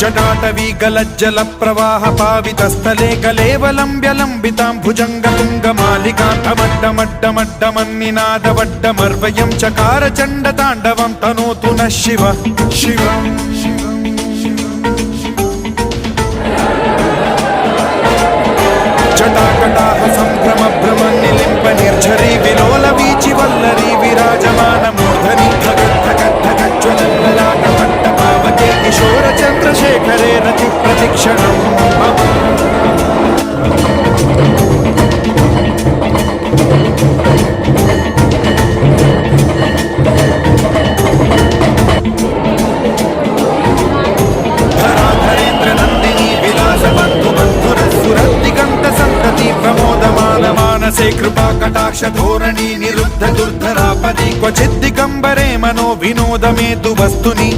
जटाटवी गलज्जल प्रवाह पावितस्थले कलेवलम्ब्यलम्बितां भुजङ्गतुङ्गमालिकान्तमड्डमड्डमड्डमन्निनादवड्डमर्वयं चकार चण्डताण्डवं तनोतु नः शिव शिव जटाकटाह सम्भ्रम भ्रम निलिम्ब निर्झरी विलोल वीचि वल्लरी विराजमान मूर्धनि धगद्धगद्धगज्ज्वलल्ललाटपट्टपावके किशोर चन्द्रशेखरे रति प्रतिक्षणं मम से कृपा कटाक्ष धोरणी निरुद्ध दुर्धरापदि क्वचिद् दिगंबरे मनो विनोद मे तु वस्तुनि